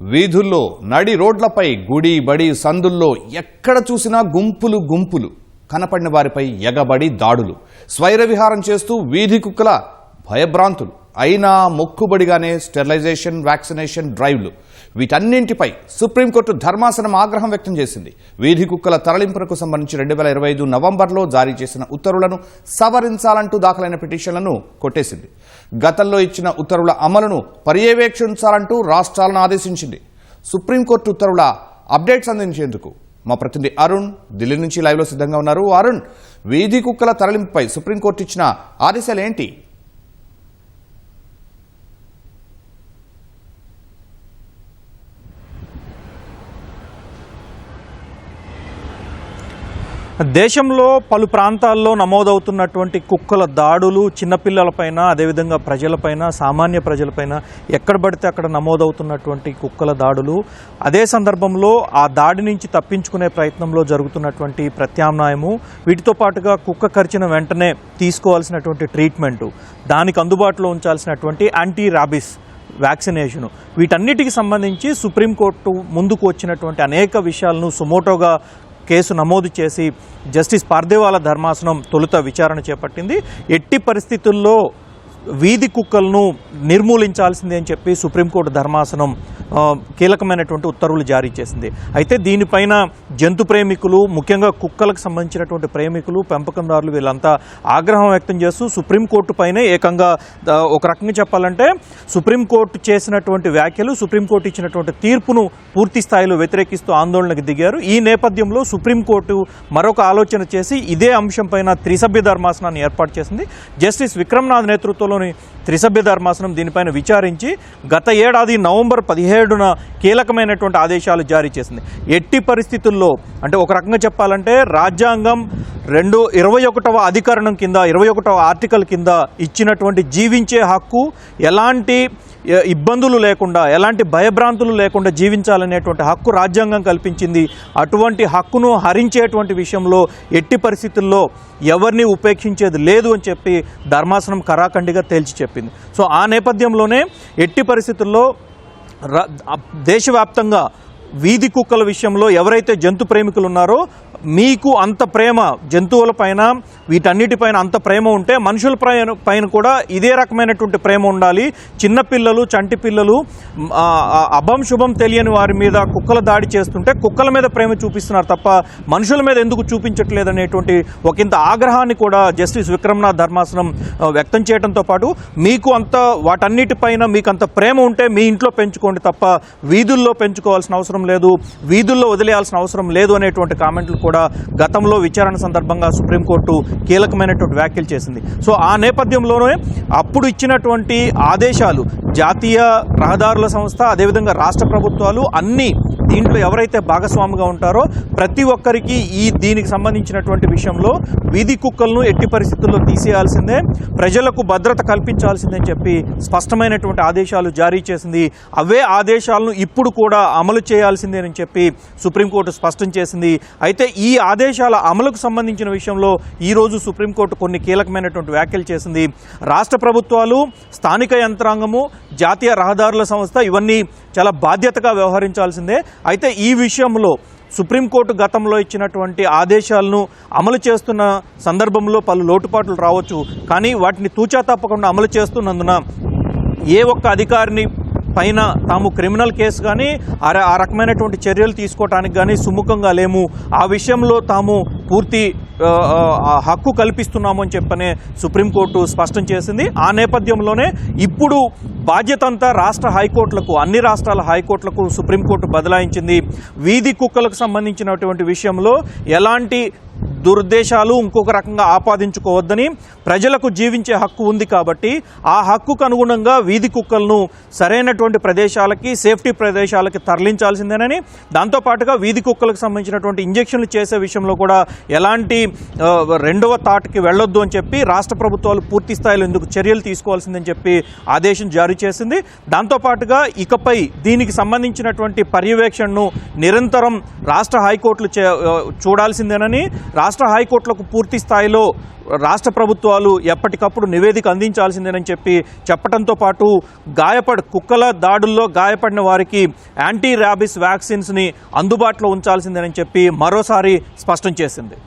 వీధుల్లో నడి రోడ్లపై గుడి బడి సందుల్లో ఎక్కడ చూసినా గుంపులు గుంపులు కనపడిన వారిపై ఎగబడి దాడులు స్వైర విహారం చేస్తూ వీధి కుక్కల భయభ్రాంతులు అయినా మొక్కుబడిగానే స్టెరిలైజేషన్ వ్యాక్సినేషన్ డ్రైవ్లు వీటన్నింటిపై సుప్రీంకోర్టు ధర్మాసనం ఆగ్రహం వ్యక్తం చేసింది. వీధి కుక్కల తరలింపునకు సంబంధించి 2025 నవంబర్లో జారీ చేసిన ఉత్తర్వులను సవరించాలంటూ దాఖలైన పిటిషన్లను కొట్టేసింది. గతంలో ఇచ్చిన ఉత్తర్వుల అమలును పర్యవేక్షించాలంటూ రాష్ట్రాలను ఆదేశించింది. సుప్రీంకోర్టు ఉత్తర్వుల అప్డేట్స్ అందించేందుకు మా ప్రతినిధి అరుణ్ ఢిల్లీ నుంచి లైవ్లో సిద్ధంగా ఉన్నారు. అరుణ్, వీధి కుక్కల తరలింపుపై సుప్రీంకోర్టు ఇచ్చిన ఆదేశాలు ఏంటి? దేశంలో పలు ప్రాంతాల్లో నమోదవుతున్నటువంటి కుక్కల దాడులు చిన్నపిల్లలపైన, అదేవిధంగా ప్రజలపైన, సామాన్య ప్రజలపైన ఎక్కడ పడితే అక్కడ నమోదవుతున్నటువంటి కుక్కల దాడులు, అదే సందర్భంలో ఆ దాడి నుంచి తప్పించుకునే ప్రయత్నంలో జరుగుతున్నటువంటి ప్రత్యామ్నాయము, వీటితో పాటుగా కుక్క కరిచిన వెంటనే తీసుకోవాల్సినటువంటి ట్రీట్మెంటు, దానికి అందుబాటులో ఉంచాల్సినటువంటి యాంటీ ర్యాబిస్ వ్యాక్సినేషను, వీటన్నిటికి సంబంధించి సుప్రీంకోర్టు ముందుకు వచ్చినటువంటి అనేక విషయాలను సుమోటోగా కేసు నమోదు చేసి జస్టిస్ పార్దేవాలా ధర్మాసనం తొలుత విచారణ చేపట్టింది. ఎట్టి పరిస్థితుల్లో వీధి కుక్కలను నిర్మూలించాల్సిందే అని చెప్పి సుప్రీంకోర్టు ధర్మాసనం కీలకమైనటువంటి ఉత్తర్వులు జారీ చేసింది. అయితే దీనిపైన జంతు ప్రేమికులు, ముఖ్యంగా కుక్కలకు సంబంధించినటువంటి ప్రేమికులు, పెంపకందారులు వీళ్ళంతా ఆగ్రహం వ్యక్తం చేస్తూ సుప్రీంకోర్టు పైనే ఏకంగా ఒక రకంగా చెప్పాలంటే సుప్రీంకోర్టు చేసినటువంటి వ్యాఖ్యలు, సుప్రీంకోర్టు ఇచ్చినటువంటి తీర్పును పూర్తి స్థాయిలో వ్యతిరేకిస్తూ ఆందోళనకు దిగారు. ఈ నేపథ్యంలో సుప్రీంకోర్టు మరొక ఆలోచన చేసి ఇదే అంశంపైన త్రిసభ్య ధర్మాసనాన్ని ఏర్పాటు చేసింది. జస్టిస్ విక్రమ్నాథ్ నేతృత్వంలోని త్రిసభ్య ధర్మాసనం దీనిపైన విచారించి గత ఏడాది నవంబర్ 17న కీలకమైనటువంటి ఆదేశాలు జారీ చేసింది. ఎట్టి పరిస్థితుల్లో అంటే ఒక రకంగా చెప్పాలంటే రాజ్యాంగం 21వ అధికరణం కింద 21వ ఆర్టికల్ కింద ఇచ్చినటువంటి జీవించే హక్కు, ఎలాంటి ఇబ్బందులు లేకుండా, ఎలాంటి భయభ్రాంతులు లేకుండా జీవించాలనేటువంటి హక్కు రాజ్యాంగం కల్పించింది. అటువంటి హక్కును హరించేటువంటి విషయంలో ఎట్టి పరిస్థితుల్లో ఎవరిని ఉపేక్షించేది లేదు అని చెప్పి ధర్మాసనం కరాఖండిగా తేల్చి చెప్పింది. సో ఆ నేపథ్యంలోనే ఎట్టి పరిస్థితుల్లో దేశవ్యాప్తంగా వీధి కుక్కల విషయంలో ఎవరైతే జంతు ప్రేమికులు ఉన్నారో, మీకు అంత ప్రేమ జంతువులపైన, వీటన్నిటిపైన అంత ప్రేమ ఉంటే మనుషుల పైన కూడా ఇదే రకమైనటువంటి ప్రేమ ఉండాలి. చిన్నపిల్లలు, చంటి పిల్లలు, అభం శుభం తెలియని వారి మీద కుక్కల దాడి చేస్తుంటే కుక్కల మీద ప్రేమ చూపిస్తున్నారు తప్ప మనుషుల మీద ఎందుకు చూపించట్లేదు అనేటువంటి ఒకంత ఆగ్రహాన్ని కూడా జస్టిస్ విక్రమ్నాథ్ ధర్మాసనం వ్యక్తం చేయడంతో పాటు మీకు అంత వాటన్నిటిపైన మీకు అంత ప్రేమ ఉంటే మీ ఇంట్లో పెంచుకోండి తప్ప వీధుల్లో పెంచుకోవాల్సిన అవసరం లేదు, వీధుల్లో వదిలేయాల్సిన అవసరం లేదు అనేటువంటి కామెంట్లు కూడా గతంలో విచారణ సందర్భంగా సుప్రీంకోర్టు కీలకమైనటువంటి వ్యాఖ్యలు చేసింది. సో ఆ నేపథ్యంలోనే అప్పుడు ఇచ్చినటువంటి ఆదేశాలు జాతీయ రహదారుల సంస్థ, అదేవిధంగా రాష్ట్ర ప్రభుత్వాలు అన్నీ దీంట్లో ఎవరైతే భాగస్వామిగా ఉంటారో ప్రతి ఒక్కరికి దీనికి సంబంధించినటువంటి విషయంలో వీధి కుక్కలను ఎట్టి పరిస్థితుల్లో తీసేయాల్సిందే, ప్రజలకు భద్రత కల్పించాల్సిందే అని చెప్పి స్పష్టమైనటువంటి ఆదేశాలు జారీ చేసింది. అవే ఆదేశాలను ఇప్పుడు కూడా అమలు చేయాల్సిందేనని చెప్పి సుప్రీంకోర్టు స్పష్టం చేసింది. అయితే ఈ ఆదేశాల అమలుకు సంబంధించిన విషయంలో ఈరోజు సుప్రీంకోర్టు కొన్ని కీలకమైనటువంటి వ్యాఖ్యలు చేసింది. రాష్ట్ర ప్రభుత్వాలు, స్థానిక యంత్రాంగము, జాతీయ రహదారుల సంస్థ ఇవన్నీ చాలా బాధ్యతగా వ్యవహరించాల్సిందే. అయితే ఈ విషయంలో సుప్రీంకోర్టు గతంలో ఇచ్చినటువంటి ఆదేశాలను అమలు చేస్తున్న సందర్భంలో పలు లోటుపాట్లు రావచ్చు, కానీ వాటిని తూచా తప్పకుండా అమలు చేస్తున్నందున ఏ ఒక్క అధికారిని పైన తాము క్రిమినల్ కేసు కానీ ఆ రకమైనటువంటి చర్యలు తీసుకోవటానికి కానీ సుముఖంగా లేము, ఆ విషయంలో తాము పూర్తి హక్కు కల్పిస్తున్నాము అని చెప్పనే సుప్రీంకోర్టు స్పష్టం చేసింది. ఆ నేపథ్యంలోనే ఇప్పుడు బాధ్యత అంతా రాష్ట్ర హైకోర్టులకు, అన్ని రాష్ట్రాల హైకోర్టులకు సుప్రీంకోర్టు బదలాయించింది. వీధి కుక్కలకు సంబంధించినటువంటి విషయంలో ఎలాంటి దురుద్దేశాలు ఇంకొక రకంగా ఆపాదించుకోవద్దని, ప్రజలకు జీవించే హక్కు ఉంది కాబట్టి ఆ హక్కుకు అనుగుణంగా వీధి కుక్కలను సరైనటువంటి ప్రదేశాలకి, సేఫ్టీ ప్రదేశాలకి తరలించాల్సిందేనని, దాంతోపాటుగా వీధి కుక్కలకు సంబంధించినటువంటి ఇంజెక్షన్లు చేసే విషయంలో కూడా ఎలాంటి రెండవ తాటికి వెళ్ళొద్దు అని చెప్పి రాష్ట్ర ప్రభుత్వాలు పూర్తి స్థాయిలో ఎందుకు చర్యలు తీసుకోవాల్సిందని చెప్పి ఆదేశం జారీ చేసింది. దాంతోపాటుగా ఇకపై దీనికి సంబంధించినటువంటి పర్యవేక్షణను నిరంతరం రాష్ట్ర హైకోర్టులు చూడాల్సిందేనని, రాష్ట్ర హైకోర్టులకు పూర్తి స్థాయిలో రాష్ట్ర ప్రభుత్వాలు ఎప్పటికప్పుడు నివేదిక అందించాల్సిందేనని చెప్పడంతో పాటు కుక్కల దాడుల్లో గాయపడిన వారికి యాంటీ ర్యాబిస్ వ్యాక్సిన్స్ని అందుబాటులో ఉంచాల్సిందేనని చెప్పి మరోసారి స్పష్టం చేసింది.